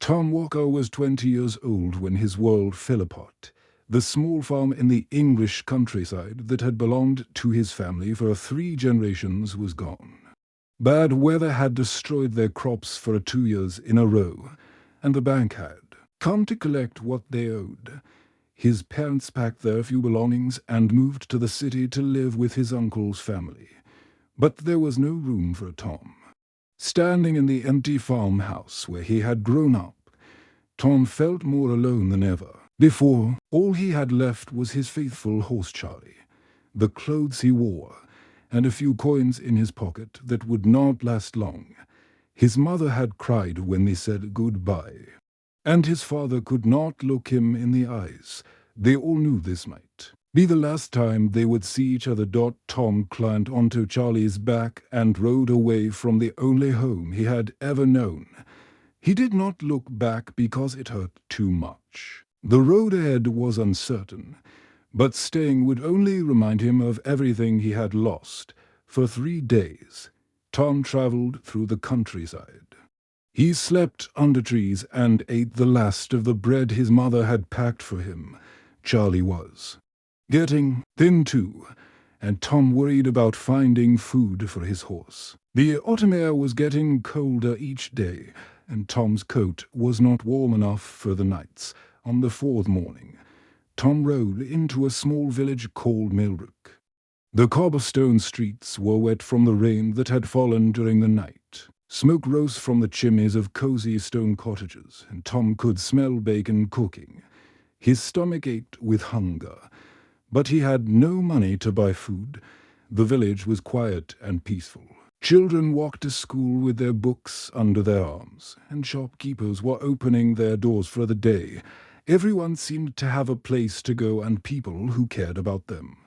Tom Walker was 20 years old when his world fell apart. The small farm in the English countryside that had belonged to his family for 3 generations was gone. Bad weather had destroyed their crops for 2 years in a row, and the bank had come to collect what they owed. His parents packed their few belongings and moved to the city to live with his uncle's family. But there was no room for Tom. Standing in the empty farmhouse where he had grown up, Tom felt more alone than ever. Before, all he had left was his faithful horse Charlie, the clothes he wore, and a few coins in his pocket that would not last long. His mother had cried when they said goodbye, and his father could not look him in the eyes. They all knew this might be the last time they would see each other. Tom climbed onto Charlie's back and rode away from the only home he had ever known. He did not look back because it hurt too much. The road ahead was uncertain, but staying would only remind him of everything he had lost. For 3 days, Tom traveled through the countryside. He slept under trees and ate the last of the bread his mother had packed for him. Charlie was getting thin too, and Tom worried about finding food for his horse. The autumn air was getting colder each day, and Tom's coat was not warm enough for the nights. On the 4th morning, Tom rode into a small village called Millbrook. The cobblestone streets were wet from the rain that had fallen during the night. Smoke rose from the chimneys of cozy stone cottages, and Tom could smell bacon cooking. His stomach ached with hunger, but he had no money to buy food. The village was quiet and peaceful. Children walked to school with their books under their arms, and shopkeepers were opening their doors for the day. Everyone seemed to have a place to go and people who cared about them.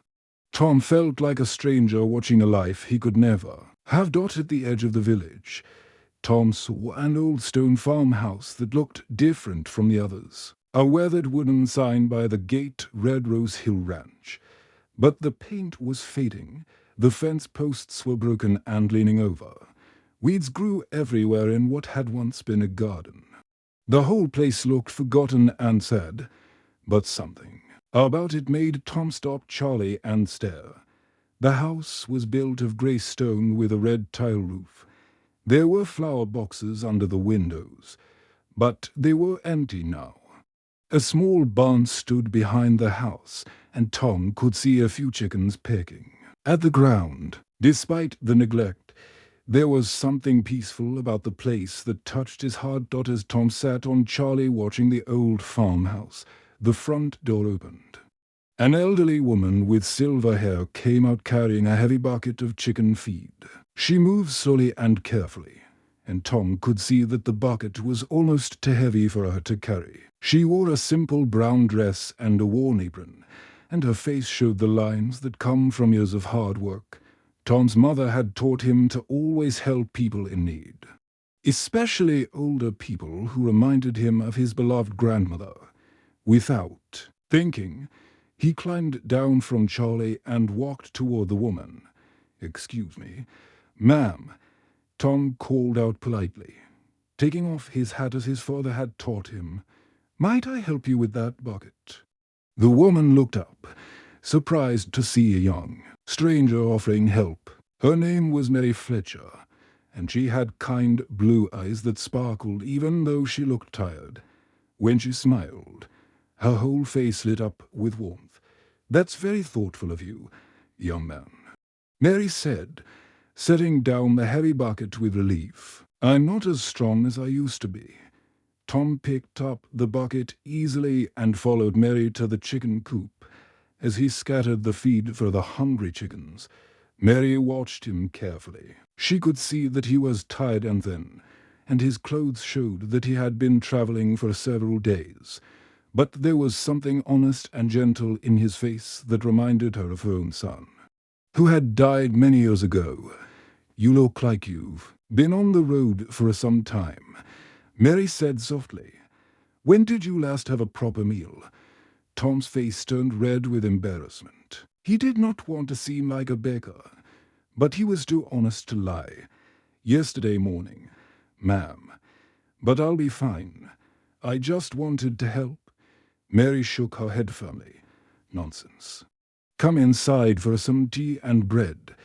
Tom felt like a stranger watching a life he could never have dotted the edge of the village. Tom saw an old stone farmhouse that looked different from the others. A weathered wooden sign by the gate read Rose Hill Ranch. But the paint was fading. The fence posts were broken and leaning over. Weeds grew everywhere in what had once been a garden. The whole place looked forgotten and sad, but something about it made Tom stop Charlie and stare. The house was built of grey stone with a red tile roof. There were flower boxes under the windows, but they were empty now. A small barn stood behind the house, and Tom could see a few chickens pecking at the ground. Despite the neglect, there was something peaceful about the place that touched his heart. As Tom sat on Charlie watching the old farmhouse, the front door opened. An elderly woman with silver hair came out carrying a heavy bucket of chicken feed. She moved slowly and carefully, and Tom could see that the bucket was almost too heavy for her to carry. She wore a simple brown dress and a worn apron, and her face showed the lines that come from years of hard work. Tom's mother had taught him to always help people in need, especially older people who reminded him of his beloved grandmother. Without thinking, he climbed down from Charlie and walked toward the woman. "Excuse me, ma'am," Tom called out politely, taking off his hat as his father had taught him. "Might I help you with that bucket?" The woman looked up, surprised to see a young stranger offering help. Her name was Mary Fletcher, and she had kind blue eyes that sparkled even though she looked tired. When she smiled, her whole face lit up with warmth. "That's very thoughtful of you, young man," Mary said, setting down the heavy bucket with relief. "I'm not as strong as I used to be." Tom picked up the bucket easily and followed Mary to the chicken coop. As he scattered the feed for the hungry chickens, Mary watched him carefully. She could see that he was tired and thin, and his clothes showed that he had been traveling for several days. But there was something honest and gentle in his face that reminded her of her own son, who had died many years ago. "You look like you've been on the road for some time," Mary said softly. "When did you last have a proper meal?" Tom's face turned red with embarrassment. He did not want to seem like a beggar, but he was too honest to lie. "Yesterday morning, ma'am. But I'll be fine. I just wanted to help. Mary shook her head firmly. Nonsense. Come inside for some tea and bread.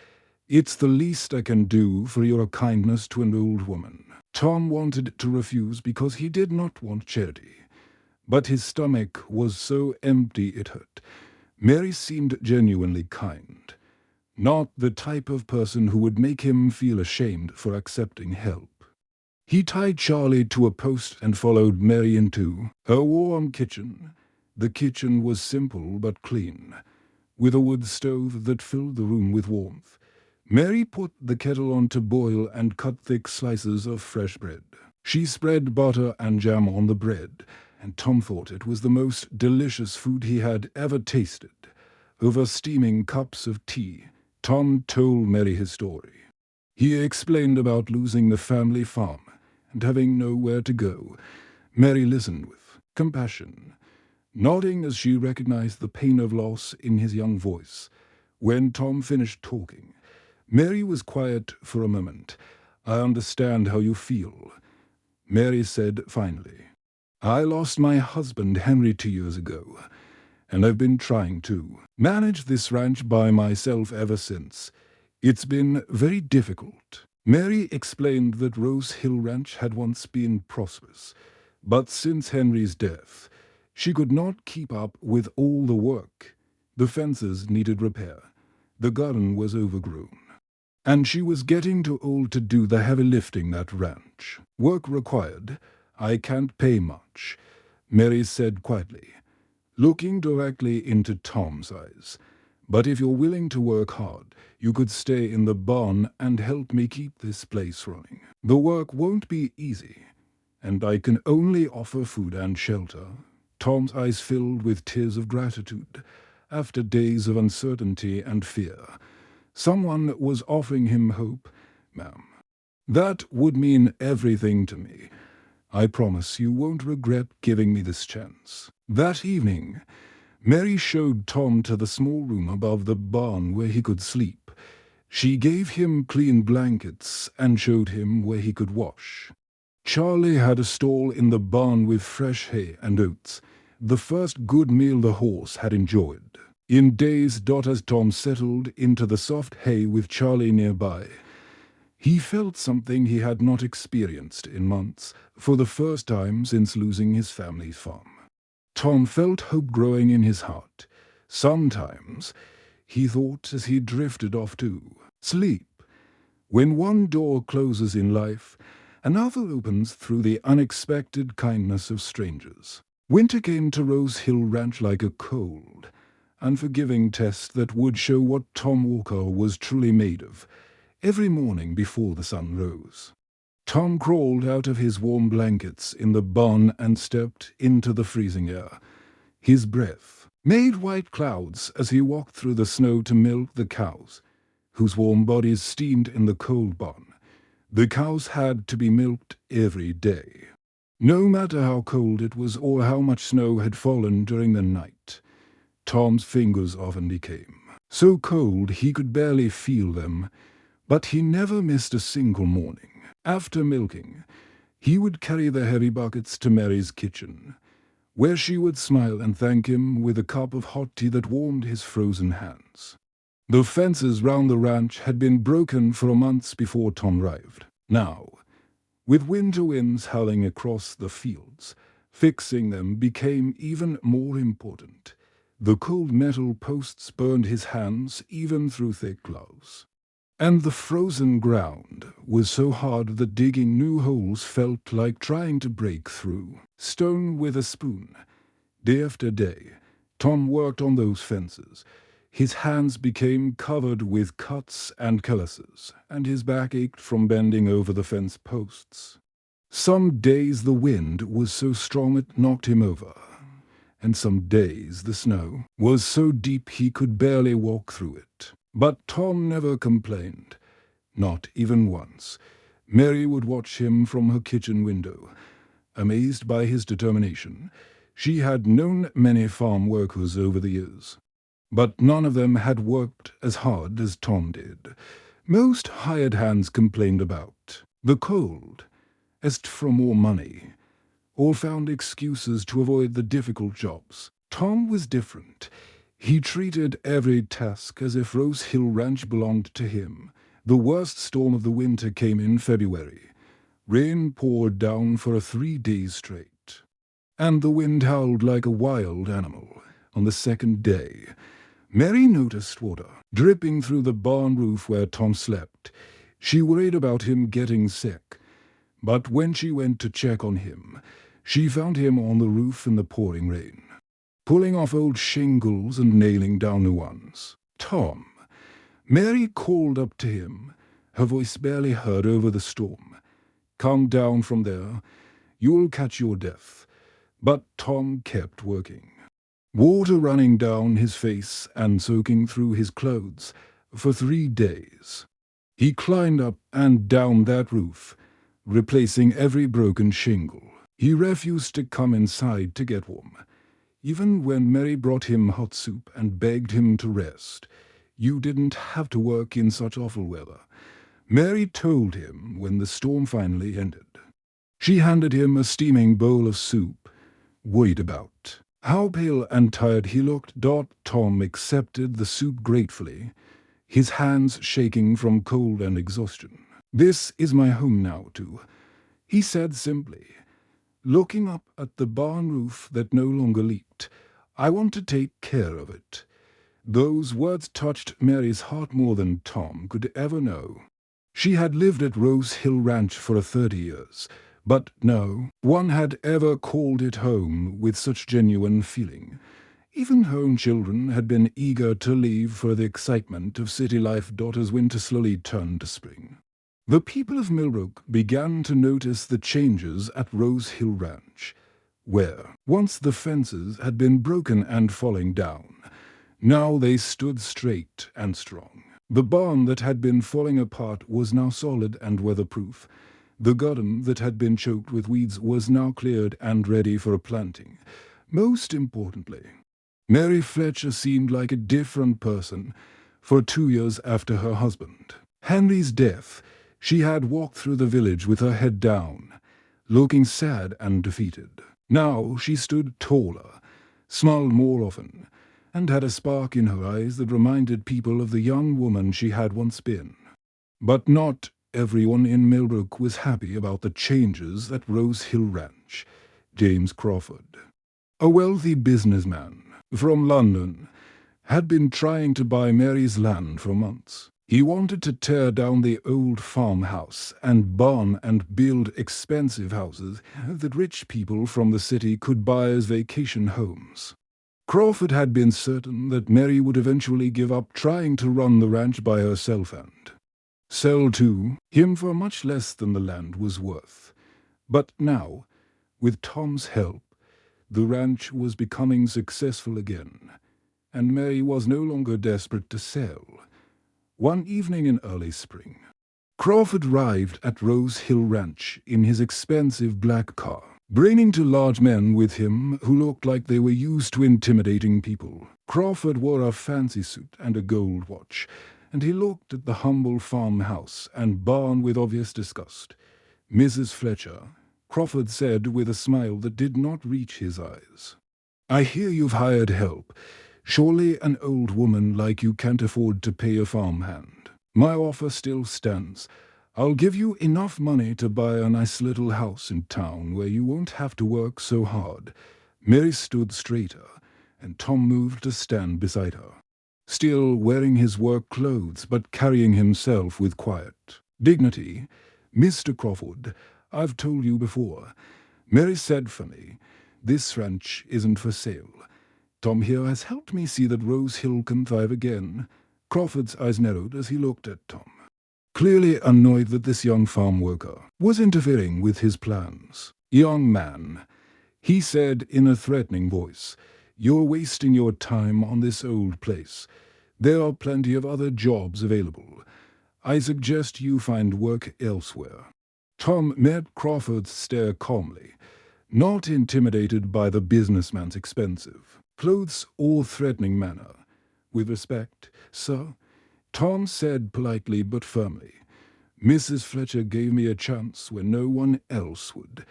It's the least I can do for your kindness to an old woman. Tom wanted to refuse because he did not want charity. But his stomach was so empty it hurt. Mary seemed genuinely kind. Not the type of person who would make him feel ashamed for accepting help. He tied Charlie to a post and followed Mary into her warm kitchen. The kitchen was simple but clean, with a wood stove that filled the room with warmth. Mary put the kettle on to boil and cut thick slices of fresh bread. She spread butter and jam on the bread, and Tom thought it was the most delicious food he had ever tasted. Over steaming cups of tea, Tom told Mary his story. He explained about losing the family farm and having nowhere to go. Mary listened with compassion, nodding as she recognized the pain of loss in his young voice. When Tom finished talking, Mary was quiet for a moment. I understand how you feel, Mary said finally. I lost my husband Henry 2 years ago, and I've been trying to manage this ranch by myself ever since. It's been very difficult. Mary explained that Rose Hill Ranch had once been prosperous, but since Henry's death, she could not keep up with all the work. The fences needed repair. The garden was overgrown. And she was getting too old to do the heavy lifting that ranch. Work required. I can't pay much, Mary said quietly, looking directly into Tom's eyes. But if you're willing to work hard, you could stay in the barn and help me keep this place running. The work won't be easy, and I can only offer food and shelter. Tom's eyes filled with tears of gratitude. After days of uncertainty and fear, someone was offering him hope. Ma'am, that would mean everything to me. I promise you won't regret giving me this chance. That evening, Mary showed Tom to the small room above the barn where he could sleep. She gave him clean blankets and showed him where he could wash. Charlie had a stall in the barn with fresh hay and oats, the first good meal the horse had enjoyed. In days, as Tom settled into the soft hay with Charlie nearby, he felt something he had not experienced in months, for the first time since losing his family farm. Tom felt hope growing in his heart. Sometimes, he thought as he drifted off to sleep. When one door closes in life, another opens through the unexpected kindness of strangers. Winter came to Rose Hill Ranch like a cold, unforgiving test that would show what Tom Walker was truly made of. Every morning before the sun rose, Tom crawled out of his warm blankets in the barn and stepped into the freezing air. His breath made white clouds as he walked through the snow to milk the cows, whose warm bodies steamed in the cold barn. The cows had to be milked every day, no matter how cold it was or how much snow had fallen during the night. Tom's fingers often became so cold he could barely feel them, but he never missed a single morning. After milking, he would carry the heavy buckets to Mary's kitchen, where she would smile and thank him with a cup of hot tea that warmed his frozen hands. The fences round the ranch had been broken for months before Tom arrived. Now, with winter winds howling across the fields, fixing them became even more important. The cold metal posts burned his hands even through thick gloves. And the frozen ground was so hard that digging new holes felt like trying to break through stone with a spoon. Day after day, Tom worked on those fences. His hands became covered with cuts and calluses, and his back ached from bending over the fence posts. Some days the wind was so strong it knocked him over, and some days the snow was so deep he could barely walk through it. But Tom never complained, not even once. Mary would watch him from her kitchen window, amazed by his determination. She had known many farm workers over the years, but none of them had worked as hard as Tom did. Most hired hands complained about the cold, asked for more money, All found excuses to avoid the difficult jobs. Tom was different. He treated every task as if Rose Hill Ranch belonged to him. The worst storm of the winter came in February. Rain poured down for 3 days straight, and the wind howled like a wild animal. On the second day, Mary noticed water dripping through the barn roof where Tom slept. She worried about him getting sick, but when she went to check on him, she found him on the roof in the pouring rain, pulling off old shingles and nailing down new ones. Tom. Mary called up to him, her voice barely heard over the storm. Come down from there. You'll catch your death. But Tom kept working. Water running down his face and soaking through his clothes for 3 days. He climbed up and down that roof, replacing every broken shingle. He refused to come inside to get warm. Even when Mary brought him hot soup and begged him to rest, you didn't have to work in such awful weather. Mary told him when the storm finally ended. She handed him a steaming bowl of soup, worried about how pale and tired he looked. Tom accepted the soup gratefully, his hands shaking from cold and exhaustion. This is my home now, too, he said simply, looking up at the barn roof that no longer leaked. I want to take care of it. Those words touched Mary's heart more than Tom could ever know. She had lived at Rose Hill Ranch for 30 years, but no one had ever called it home with such genuine feeling. Even her own children had been eager to leave for the excitement of city life. Daughter's winter slowly turned to spring. The people of Millbrook began to notice the changes at Rose Hill Ranch, where once the fences had been broken and falling down. Now they stood straight and strong. The barn that had been falling apart was now solid and weatherproof. The garden that had been choked with weeds was now cleared and ready for planting. Most importantly, Mary Fletcher seemed like a different person. For 2 years after her husband Henry's death, she had walked through the village with her head down, looking sad and defeated. Now she stood taller, smiled more often, and had a spark in her eyes that reminded people of the young woman she had once been. But not everyone in Millbrook was happy about the changes at Rose Hill Ranch. James Crawford, a wealthy businessman from London, had been trying to buy Mary's land for months. He wanted to tear down the old farmhouse and barn and build expensive houses that rich people from the city could buy as vacation homes. Crawford had been certain that Mary would eventually give up trying to run the ranch by herself and sell to him for much less than the land was worth. But now, with Tom's help, the ranch was becoming successful again, and Mary was no longer desperate to sell. One evening in early spring, Crawford arrived at Rose Hill Ranch in his expensive black car, bringing 2 large men with him who looked like they were used to intimidating people. Crawford wore a fancy suit and a gold watch, and he looked at the humble farmhouse and barn with obvious disgust. Mrs. Fletcher, Crawford said with a smile that did not reach his eyes. I hear you've hired help. Surely an old woman like you can't afford to pay a farmhand. My offer still stands. I'll give you enough money to buy a nice little house in town where you won't have to work so hard. Mary stood straighter, and Tom moved to stand beside her, still wearing his work clothes but carrying himself with quiet dignity. Mr. Crawford, I've told you before. Mary said for me, this ranch isn't for sale. Tom here has helped me see that Rose Hill can thrive again. Crawford's eyes narrowed as he looked at Tom, clearly annoyed that this young farm worker was interfering with his plans. Young man, he said in a threatening voice, you're wasting your time on this old place. There are plenty of other jobs available. I suggest you find work elsewhere. Tom met Crawford's stare calmly, not intimidated by the businessman's expensive clothes or threatening manner. With respect, sir, Tom said politely but firmly. Mrs. Fletcher gave me a chance when no one else would.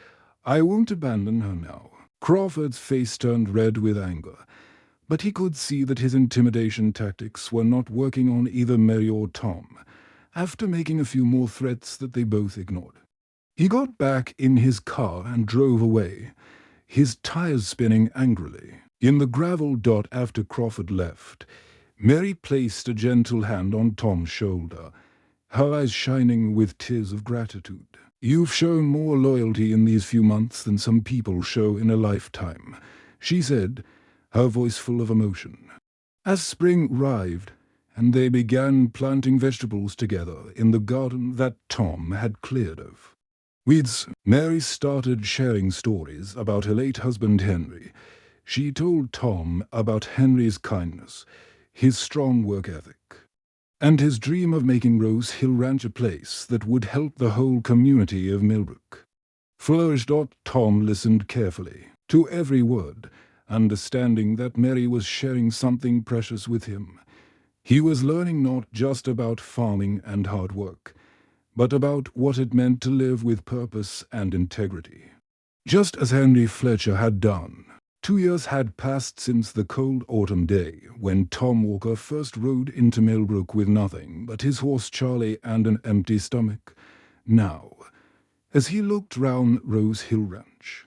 I won't abandon her now." Crawford's face turned red with anger, but he could see that his intimidation tactics were not working on either Mary or Tom, after making a few more threats that they both ignored. He got back in his car and drove away, his tires spinning angrily. In the gravel dot after Crawford left, Mary placed a gentle hand on Tom's shoulder, her eyes shining with tears of gratitude. "You've shown more loyalty in these few months than some people show in a lifetime," she said, her voice full of emotion. As spring arrived, and they began planting vegetables together in the garden that Tom had cleared of weeds, Mary started sharing stories about her late husband Henry. She told Tom about Henry's kindness, his strong work ethic, and his dream of making Rose Hill Ranch a place that would help the whole community of Millbrook. Flourished. Tom listened carefully to every word, understanding that Mary was sharing something precious with him. He was learning not just about farming and hard work, but about what it meant to live with purpose and integrity. Just as Henry Fletcher had done. 2 years had passed since the cold autumn day when Tom Walker first rode into Millbrook with nothing but his horse Charlie and an empty stomach. Now, as he looked round Rose Hill Ranch,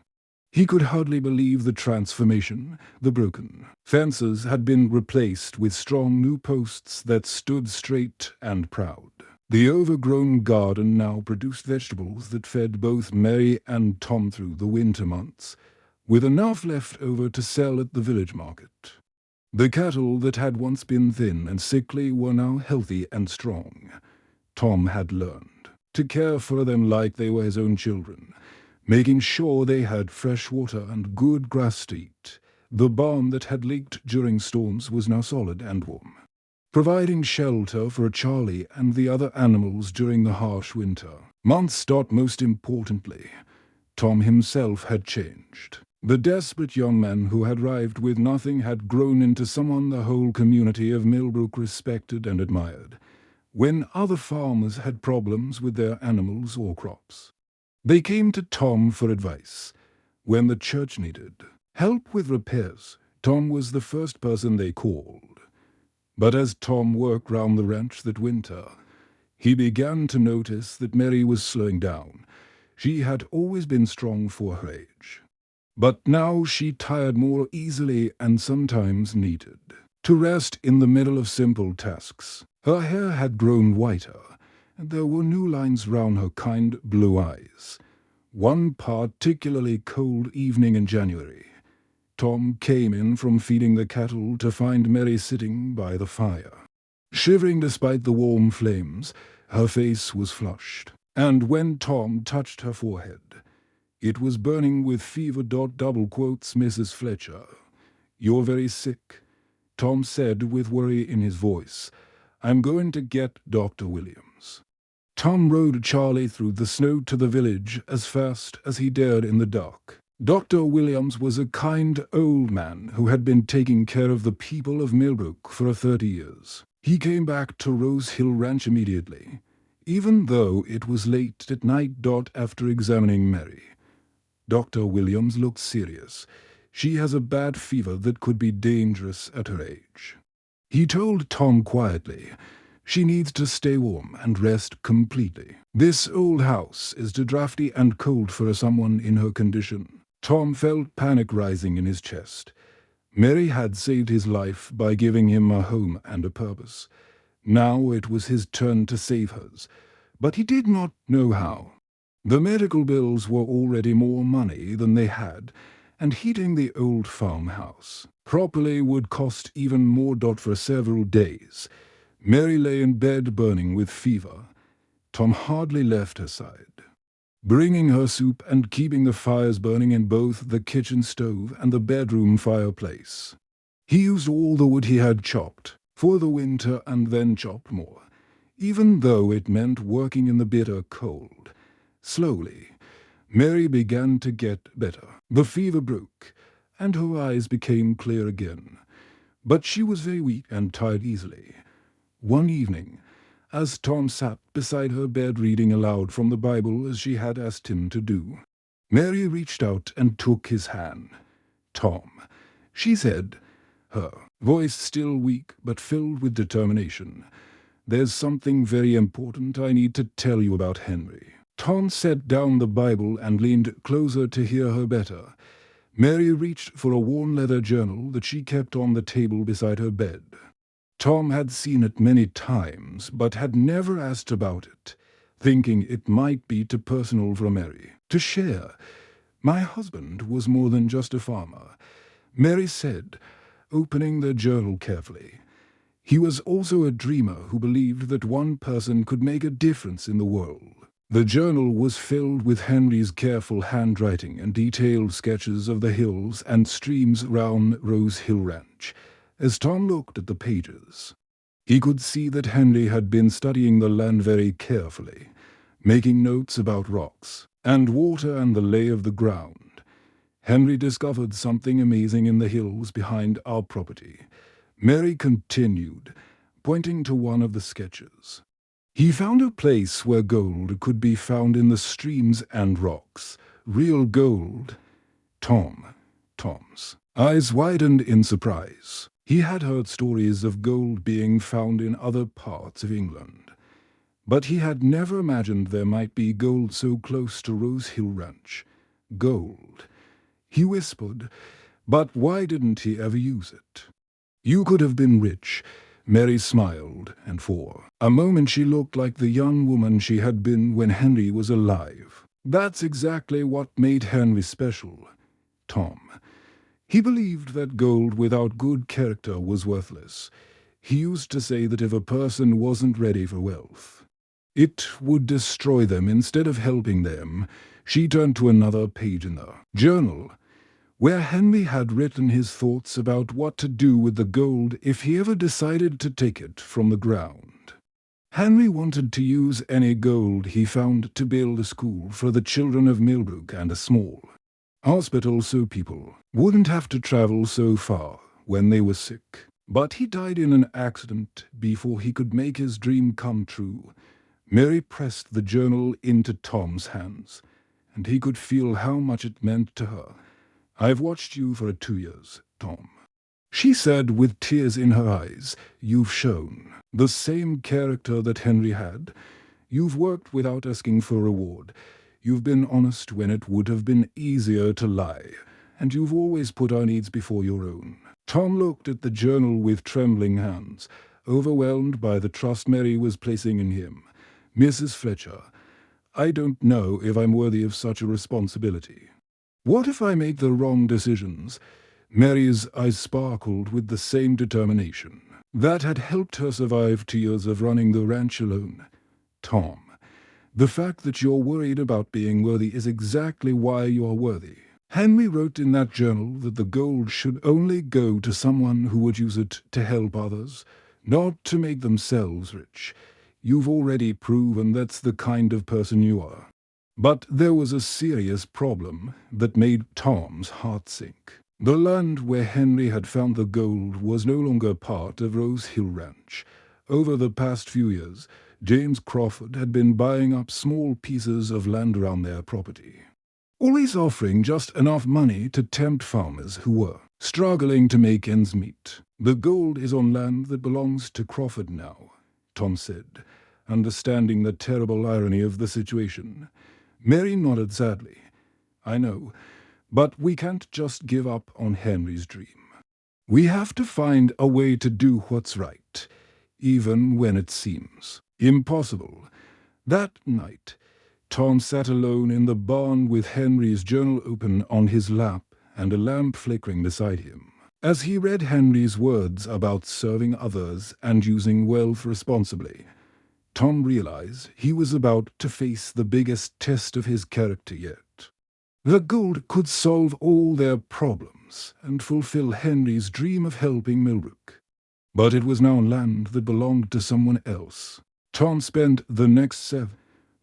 he could hardly believe the transformation. The broken fences had been replaced with strong new posts that stood straight and proud. The overgrown garden now produced vegetables that fed both Mary and Tom through the winter months, with enough left over to sell at the village market. The cattle that had once been thin and sickly were now healthy and strong. Tom had learned to care for them like they were his own children, making sure they had fresh water and good grass to eat. The barn that had leaked during storms was now solid and warm, providing shelter for Charlie and the other animals during the harsh winter months. Most importantly, Tom himself had changed. The desperate young man who had arrived with nothing had grown into someone the whole community of Millbrook respected and admired. When other farmers had problems with their animals or crops, they came to Tom for advice. When the church needed help with repairs, Tom was the first person they called. But as Tom worked round the ranch that winter, he began to notice that Mary was slowing down. She had always been strong for her age, but now she tired more easily and sometimes needed to rest in the middle of simple tasks. Her hair had grown whiter, and there were new lines round her kind blue eyes. One particularly cold evening in January, Tom came in from feeding the cattle to find Mary sitting by the fire. Shivering despite the warm flames, her face was flushed, and when Tom touched her forehead, it was burning with fever. Mrs. Fletcher, "You're very sick," Tom said with worry in his voice. "I'm going to get Dr. Williams." Tom rode Charlie through the snow to the village as fast as he dared in the dark. Dr. Williams was a kind old man who had been taking care of the people of Millbrook for 30 years. He came back to Rose Hill Ranch immediately, even though it was late at night. After examining Mary, Dr. Williams looked serious. "She has a bad fever that could be dangerous at her age," he told Tom quietly. "She needs to stay warm and rest completely. This old house is too drafty and cold for someone in her condition." Tom felt panic rising in his chest. Mary had saved his life by giving him a home and a purpose. Now it was his turn to save hers, but he did not know how. The medical bills were already more money than they had, and heating the old farmhouse properly would cost even more. For several days, Mary lay in bed burning with fever. Tom hardly left her side, bringing her soup and keeping the fires burning in both the kitchen stove and the bedroom fireplace. He used all the wood he had chopped for the winter and then chopped more, even though it meant working in the bitter cold. Slowly, Mary began to get better. The fever broke, and her eyes became clear again. But she was very weak and tired easily. One evening, as Tom sat beside her bed reading aloud from the Bible as she had asked him to do, Mary reached out and took his hand. "Tom," she said, her voice still weak but filled with determination, "there's something very important I need to tell you about Henry." Tom set down the Bible and leaned closer to hear her better. Mary reached for a worn leather journal that she kept on the table beside her bed. Tom had seen it many times, but had never asked about it, thinking it might be too personal for Mary to share. "My husband was more than just a farmer," Mary said, opening the journal carefully. "He was also a dreamer who believed that one person could make a difference in the world." The journal was filled with Henry's careful handwriting and detailed sketches of the hills and streams round Rose Hill Ranch. As Tom looked at the pages, he could see that Henry had been studying the land very carefully, making notes about rocks and water and the lay of the ground. "Henry discovered something amazing in the hills behind our property," Mary continued, pointing to one of the sketches. "He found a place where gold could be found in the streams and rocks. Real gold." Tom's eyes widened in surprise. He had heard stories of gold being found in other parts of England, but he had never imagined there might be gold so close to Rose Hill Ranch. "Gold," he whispered, "but why didn't he ever use it?" "You could have been rich." Mary smiled, and for a moment she looked like the young woman she had been when Henry was alive. "That's exactly what made Henry special, Tom. He believed that gold without good character was worthless. He used to say that if a person wasn't ready for wealth, it would destroy them instead of helping them." She turned to another page in the journal, where Henry had written his thoughts about what to do with the gold if he ever decided to take it from the ground. Henry wanted to use any gold he found to build a school for the children of Millbrook and a small hospital so people wouldn't have to travel so far when they were sick. But he died in an accident before he could make his dream come true. Mary pressed the journal into Tom's hands, and he could feel how much it meant to her. "I've watched you for 2 years, Tom," she said with tears in her eyes. "You've shown the same character that Henry had. You've worked without asking for reward. You've been honest when it would have been easier to lie, and you've always put our needs before your own." Tom looked at the journal with trembling hands, overwhelmed by the trust Mary was placing in him. "Mrs. Fletcher, I don't know if I'm worthy of such a responsibility. What if I make the wrong decisions?" Mary's eyes sparkled with the same determination that had helped her survive 2 years of running the ranch alone. "Tom, the fact that you're worried about being worthy is exactly why you're worthy." Henry wrote in that journal that the gold should only go to someone who would use it to help others, not to make themselves rich. You've already proven that's the kind of person you are. But there was a serious problem that made Tom's heart sink. The land where Henry had found the gold was no longer part of Rose Hill Ranch. Over the past few years, James Crawford had been buying up small pieces of land around their property, always offering just enough money to tempt farmers who were struggling to make ends meet. "The gold is on land that belongs to Crawford now," Tom said, understanding the terrible irony of the situation. Mary nodded sadly. "I know, but we can't just give up on Henry's dream. We have to find a way to do what's right, even when it seems impossible." That night, Tom sat alone in the barn with Henry's journal open on his lap and a lamp flickering beside him. As he read Henry's words about serving others and using wealth responsibly, Tom realized he was about to face the biggest test of his character yet. The gold could solve all their problems and fulfill Henry's dream of helping Millbrook. But it was now land that belonged to someone else. Tom spent the next 7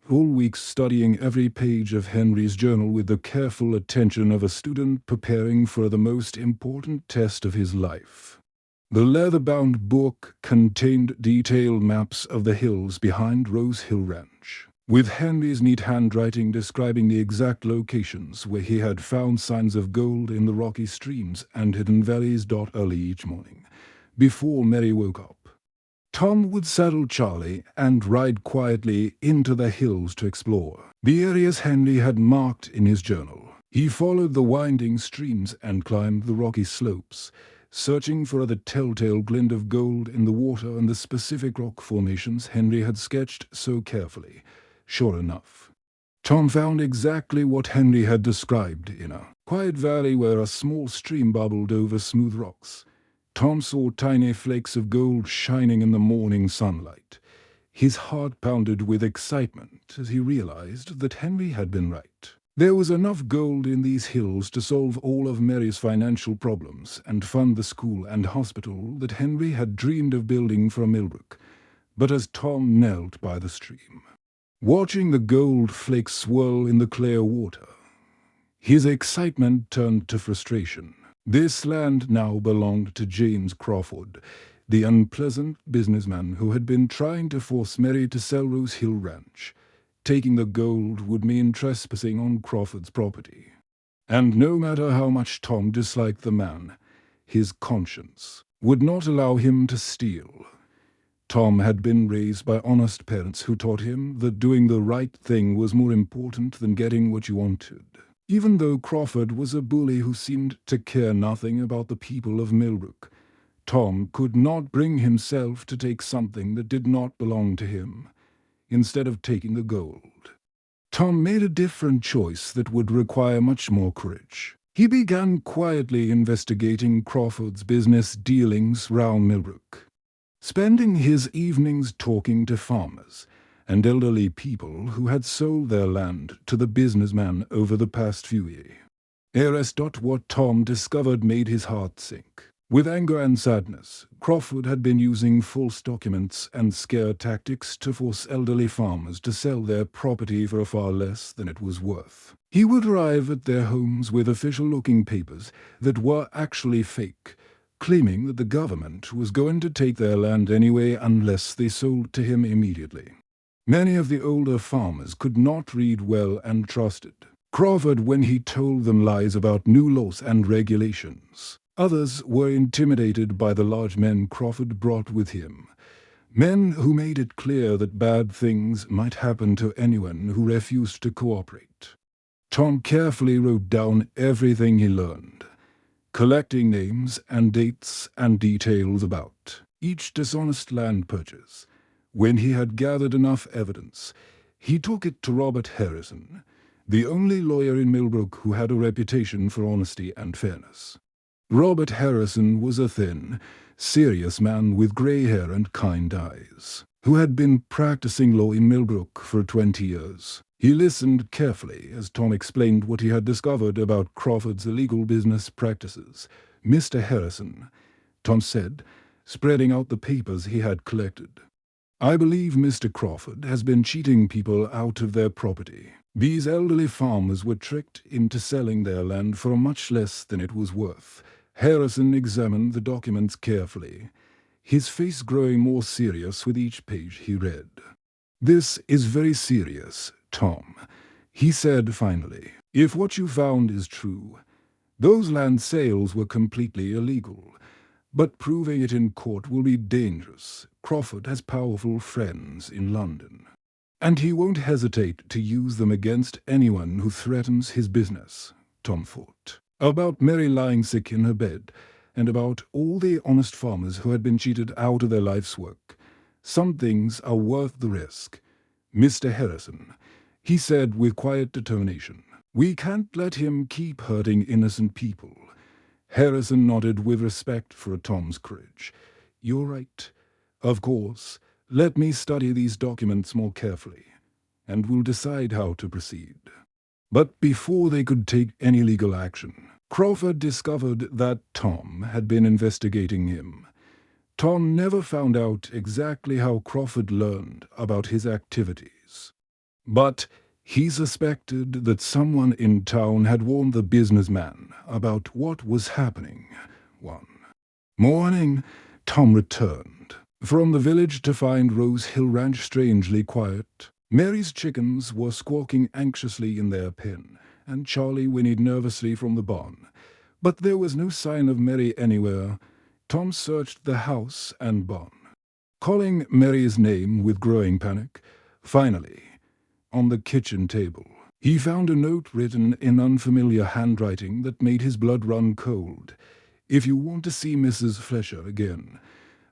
whole weeks studying every page of Henry's journal with the careful attention of a student preparing for the most important test of his life. The leather-bound book contained detailed maps of the hills behind Rose Hill Ranch. with Henry's neat handwriting describing the exact locations where he had found signs of gold in the rocky streams and hidden valleys. Early each morning, before Mary woke up, Tom would saddle Charlie and ride quietly into the hills to explore the areas Henry had marked in his journal. He followed the winding streams and climbed the rocky slopes, searching for the telltale glint of gold in the water and the specific rock formations Henry had sketched so carefully. Sure enough, Tom found exactly what Henry had described in a quiet valley where a small stream bubbled over smooth rocks. Tom saw tiny flakes of gold shining in the morning sunlight. His heart pounded with excitement as he realized that Henry had been right. There was enough gold in these hills to solve all of Mary's financial problems and fund the school and hospital that Henry had dreamed of building for Millbrook. But as Tom knelt by the stream, watching the gold flakes swirl in the clear water, his excitement turned to frustration. This land now belonged to James Crawford, the unpleasant businessman who had been trying to force Mary to sell Rose Hill Ranch. Taking the gold would mean trespassing on Crawford's property. And no matter how much Tom disliked the man, his conscience would not allow him to steal. Tom had been raised by honest parents who taught him that doing the right thing was more important than getting what you wanted. Even though Crawford was a bully who seemed to care nothing about the people of Millbrook, Tom could not bring himself to take something that did not belong to him, instead of taking the gold. Tom made a different choice that would require much more courage. He began quietly investigating Crawford's business dealings round Millbrook, spending his evenings talking to farmers and elderly people who had sold their land to the businessman over the past few years. What Tom discovered made his heart sink. With anger and sadness, Crawford had been using false documents and scare tactics to force elderly farmers to sell their property for far less than it was worth. He would arrive at their homes with official-looking papers that were actually fake, claiming that the government was going to take their land anyway unless they sold to him immediately. Many of the older farmers could not read well and trusted Crawford when he told them lies about new laws and regulations. Others were intimidated by the large men Crawford brought with him, men who made it clear that bad things might happen to anyone who refused to cooperate. Tom carefully wrote down everything he learned, collecting names and dates and details about each dishonest land purchase. When he had gathered enough evidence, he took it to Robert Harrison, the only lawyer in Millbrook who had a reputation for honesty and fairness. Robert Harrison was a thin, serious man with gray hair and kind eyes, who had been practicing law in Millbrook for 20 years. He listened carefully as Tom explained what he had discovered about Crawford's illegal business practices. "Mr. Harrison," Tom said, spreading out the papers he had collected, "I believe Mr. Crawford has been cheating people out of their property. These elderly farmers were tricked into selling their land for much less than it was worth." Harrison examined the documents carefully, his face growing more serious with each page he read. "This is very serious, Tom," he said finally. "If what you found is true, those land sales were completely illegal. But proving it in court will be dangerous. Crawford has powerful friends in London, and he won't hesitate to use them against anyone who threatens his business." Tom thought about Mary lying sick in her bed, and about all the honest farmers who had been cheated out of their life's work. "Some things are worth the risk. Mr. Harrison," he said with quiet determination, "we can't let him keep hurting innocent people." Harrison nodded with respect for Tom's courage. "You're right. Of course, let me study these documents more carefully, and we'll decide how to proceed." But before they could take any legal action, Crawford discovered that Tom had been investigating him. Tom never found out exactly how Crawford learned about his activities, but he suspected that someone in town had warned the businessman about what was happening. One morning, Tom returned from the village to find Rose Hill Ranch strangely quiet. Mary's chickens were squawking anxiously in their pen, and Charlie whinnied nervously from the barn. But there was no sign of Mary anywhere. Tom searched the house and barn, calling Mary's name with growing panic. Finally, on the kitchen table, he found a note written in unfamiliar handwriting that made his blood run cold. "If you want to see Mrs. Fletcher again,"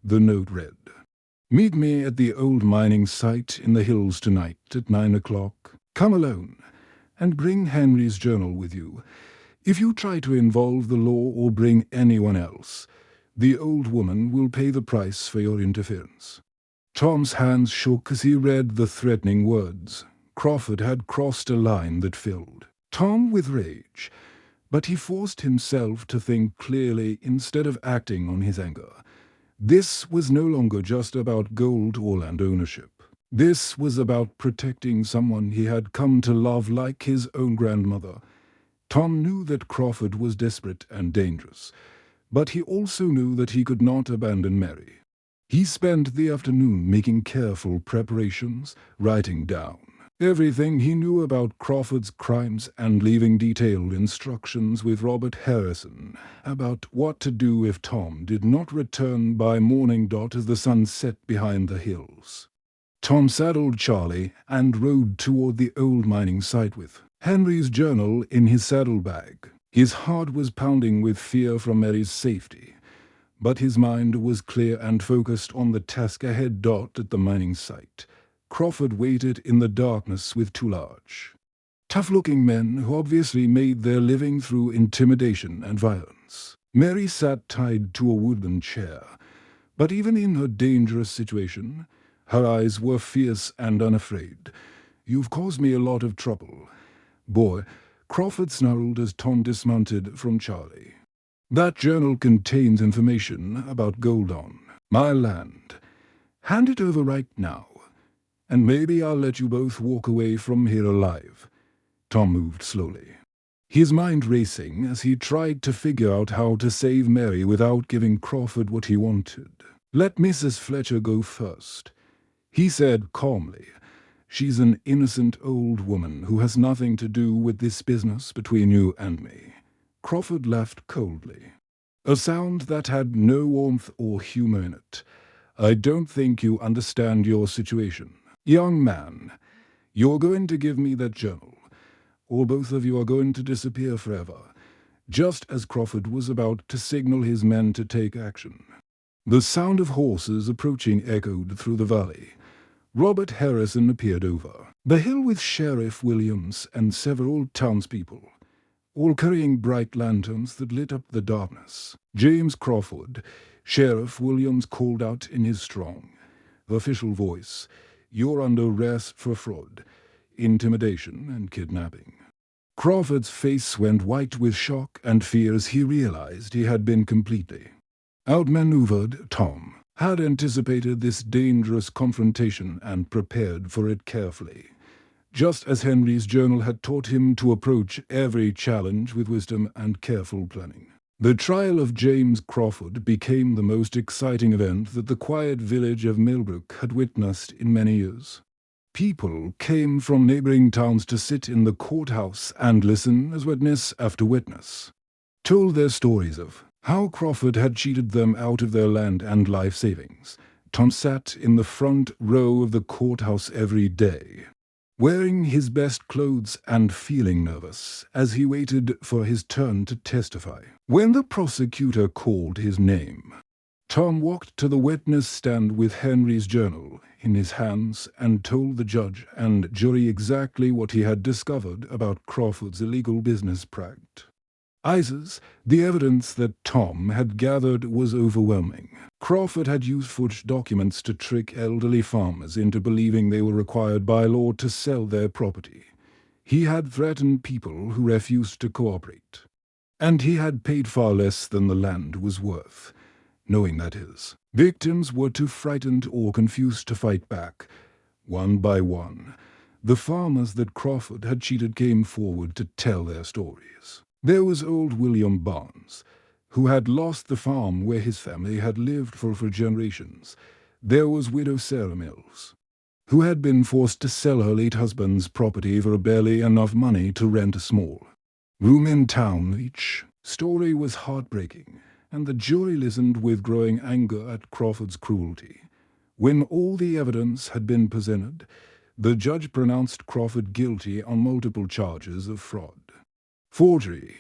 the note read, "meet me at the old mining site in the hills tonight at 9 o'clock. Come alone, and bring Henry's journal with you. If you try to involve the law or bring anyone else, the old woman will pay the price for your interference." Tom's hands shook as he read the threatening words. Crawford had crossed a line that filled Tom with rage, but he forced himself to think clearly instead of acting on his anger. This was no longer just about gold or land ownership. This was about protecting someone he had come to love like his own grandmother. Tom knew that Crawford was desperate and dangerous, but he also knew that he could not abandon Mary. He spent the afternoon making careful preparations, writing down everything he knew about Crawford's crimes and leaving detailed instructions with Robert Harrison about what to do if Tom did not return by morning as the sun set behind the hills. Tom saddled Charlie and rode toward the old mining site with Henry's journal in his saddlebag. His heart was pounding with fear for Mary's safety, but his mind was clear and focused on the task ahead. At the mining site, Crawford waited in the darkness with two large, tough-looking men who obviously made their living through intimidation and violence. Mary sat tied to a wooden chair, but even in her dangerous situation, her eyes were fierce and unafraid. "You've caused me a lot of trouble, boy," Crawford snarled as Tom dismounted from Charlie. "That journal contains information about gold on my land. Hand it over right now, and maybe I'll let you both walk away from here alive." Tom moved slowly, his mind racing as he tried to figure out how to save Mary without giving Crawford what he wanted. "Let Mrs. Fletcher go first," he said calmly. "She's an innocent old woman who has nothing to do with this business between you and me." Crawford laughed coldly, a sound that had no warmth or humor in it. "I don't think you understand your situation. Young man, you're going to give me that journal, or both of you are going to disappear forever." Just as Crawford was about to signal his men to take action, the sound of horses approaching echoed through the valley. Robert Harrison appeared over the hill with Sheriff Williams and several townspeople, all carrying bright lanterns that lit up the darkness. "James Crawford," Sheriff Williams called out in his strong, official voice, "you're under arrest for fraud, intimidation, and kidnapping." Crawford's face went white with shock and fear as he realized he had been completely outmaneuvered. Tom had anticipated this dangerous confrontation and prepared for it carefully, just as Henry's journal had taught him to approach every challenge with wisdom and careful planning. The trial of James Crawford became the most exciting event that the quiet village of Millbrook had witnessed in many years. People came from neighboring towns to sit in the courthouse and listen as witness after witness told their stories of how Crawford had cheated them out of their land and life savings. Tom sat in the front row of the courthouse every day, wearing his best clothes and feeling nervous as he waited for his turn to testify. When the prosecutor called his name, Tom walked to the witness stand with Henry's journal in his hands and told the judge and jury exactly what he had discovered about Crawford's illegal business practices. The evidence that Tom had gathered was overwhelming. Crawford had used forged documents to trick elderly farmers into believing they were required by law to sell their property. He had threatened people who refused to cooperate, and he had paid far less than the land was worth, knowing that his victims were too frightened or confused to fight back. One by one, the farmers that Crawford had cheated came forward to tell their stories. There was old William Barnes, who had lost the farm where his family had lived for generations. There was widow Sarah Mills, who had been forced to sell her late husband's property for barely enough money to rent a small room in town. Each story was heartbreaking, and the jury listened with growing anger at Crawford's cruelty. When all the evidence had been presented, the judge pronounced Crawford guilty on multiple charges of fraud, forgery,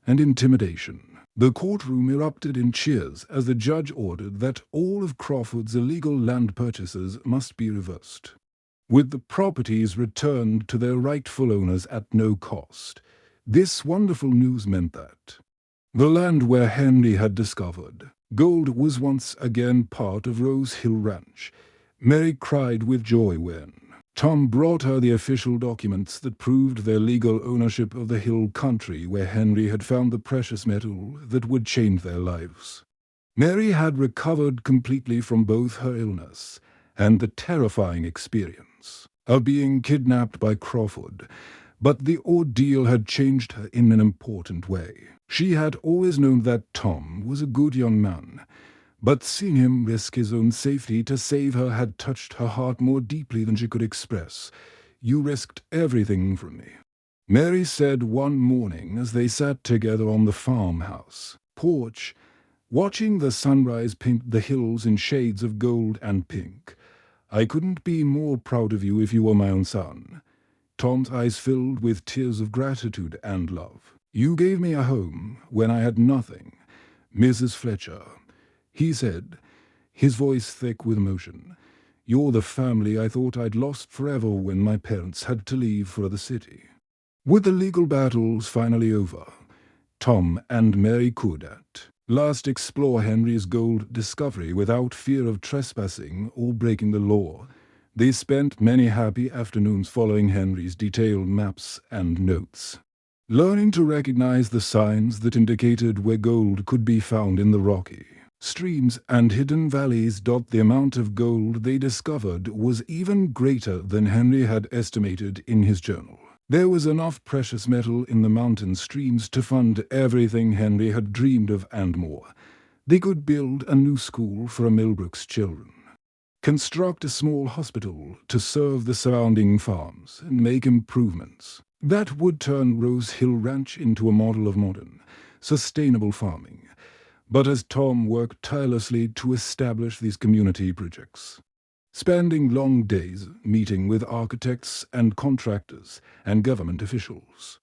and intimidation. The courtroom erupted in cheers as the judge ordered that all of Crawford's illegal land purchases must be reversed, with the properties returned to their rightful owners at no cost. This wonderful news meant that the land where Henry had discovered gold was once again part of Rose Hill Ranch. Mary cried with joy when Tom brought her the official documents that proved their legal ownership of the hill country where Henry had found the precious metal that would change their lives. Mary had recovered completely from both her illness and the terrifying experience of being kidnapped by Crawford, but the ordeal had changed her in an important way. She had always known that Tom was a good young man, but seeing him risk his own safety to save her had touched her heart more deeply than she could express. "You risked everything for me," Mary said one morning as they sat together on the farmhouse porch, watching the sunrise paint the hills in shades of gold and pink. "I couldn't be more proud of you if you were my own son." Tom's eyes filled with tears of gratitude and love. "You gave me a home when I had nothing, Mrs. Fletcher," he said, his voice thick with emotion. "You're the family I thought I'd lost forever when my parents had to leave for the city." With the legal battles finally over, Tom and Mary could at last explore Henry's gold discovery without fear of trespassing or breaking the law. They spent many happy afternoons following Henry's detailed maps and notes, learning to recognize the signs that indicated where gold could be found in the rocky streams and hidden valleys. The amount of gold they discovered was even greater than Henry had estimated in his journal. There was enough precious metal in the mountain streams to fund everything Henry had dreamed of and more. They could build a new school for Millbrook's children, construct a small hospital to serve the surrounding farms, and make improvements that would turn Rose Hill Ranch into a model of modern, sustainable farming. But as Tom worked tirelessly to establish these community projects, spending long days meeting with architects and contractors and government officials,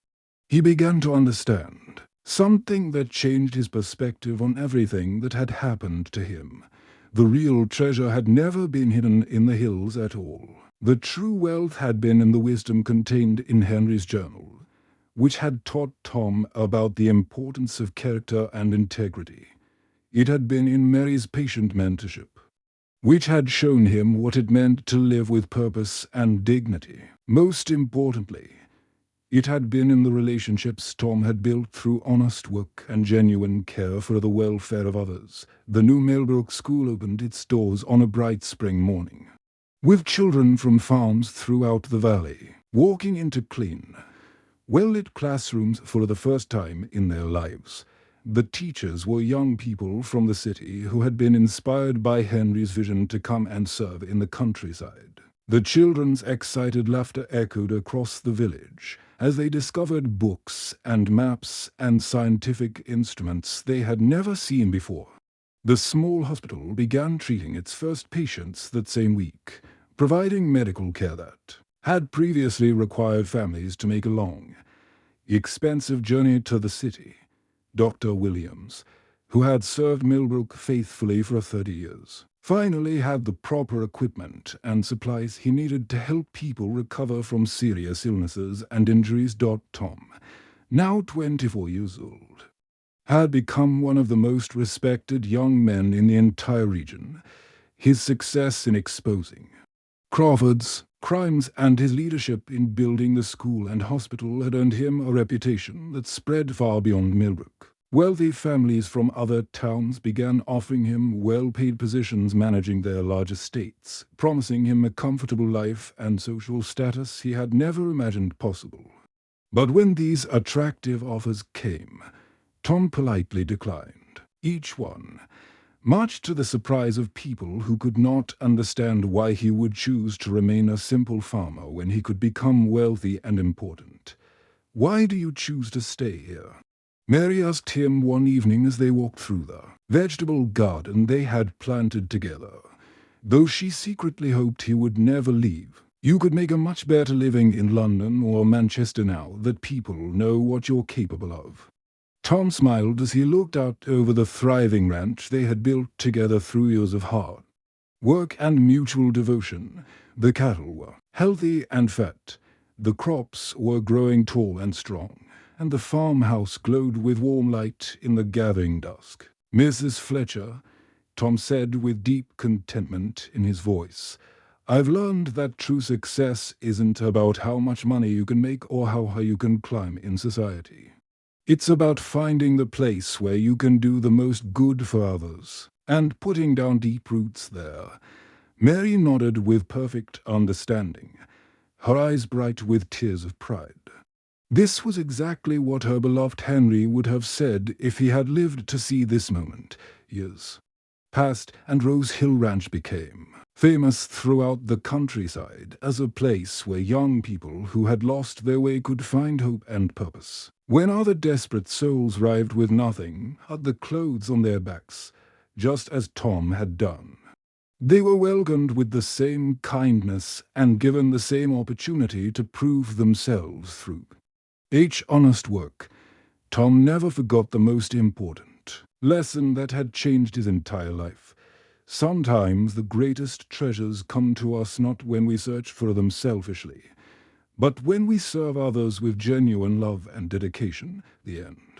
he began to understand something that changed his perspective on everything that had happened to him. The real treasure had never been hidden in the hills at all. The true wealth had been in the wisdom contained in Henry's journal, which had taught Tom about the importance of character and integrity. It had been in Mary's patient mentorship, which had shown him what it meant to live with purpose and dignity. Most importantly, it had been in the relationships Tom had built through honest work and genuine care for the welfare of others. The new Millbrook School opened its doors on a bright spring morning, with children from farms throughout the valley walking into clean, well-lit classrooms for the first time in their lives. The teachers were young people from the city who had been inspired by Henry's vision to come and serve in the countryside. The children's excited laughter echoed across the village as they discovered books and maps and scientific instruments they had never seen before. The small hospital began treating its first patients that same week, providing medical care that had previously required families to make a long, expensive journey to the city. Dr. Williams, who had served Millbrook faithfully for 30 years, finally had the proper equipment and supplies he needed to help people recover from serious illnesses and injuries. Tom, now 24 years old, had become one of the most respected young men in the entire region. His success in exposing Crawford's crimes and his leadership in building the school and hospital had earned him a reputation that spread far beyond Millbrook. Wealthy families from other towns began offering him well-paid positions managing their large estates, promising him a comfortable life and social status he had never imagined possible. But when these attractive offers came, Tom politely declined each one, much to the surprise of people who could not understand why he would choose to remain a simple farmer when he could become wealthy and important. "Why do you choose to stay here?" Mary asked him one evening as they walked through the vegetable garden they had planted together, though she secretly hoped he would never leave. "You could make a much better living in London or Manchester now that people know what you're capable of." Tom smiled as he looked out over the thriving ranch they had built together through years of hard work and mutual devotion. The cattle were healthy and fat, the crops were growing tall and strong, and the farmhouse glowed with warm light in the gathering dusk. "Mrs. Fletcher," Tom said with deep contentment in his voice, "I've learned that true success isn't about how much money you can make or how high you can climb in society. It's about finding the place where you can do the most good for others, and putting down deep roots there." Mary nodded with perfect understanding, her eyes bright with tears of pride. This was exactly what her beloved Henry would have said if he had lived to see this moment. Years passed, and Rose Hill Ranch became famous throughout the countryside as a place where young people who had lost their way could find hope and purpose. When other desperate souls arrived with nothing but the clothes on their backs, just as Tom had done, they were welcomed with the same kindness and given the same opportunity to prove themselves through each honest work. Tom never forgot the most important lesson that had changed his entire life. Sometimes the greatest treasures come to us not when we search for them selfishly, but when we serve others with genuine love and dedication. The end.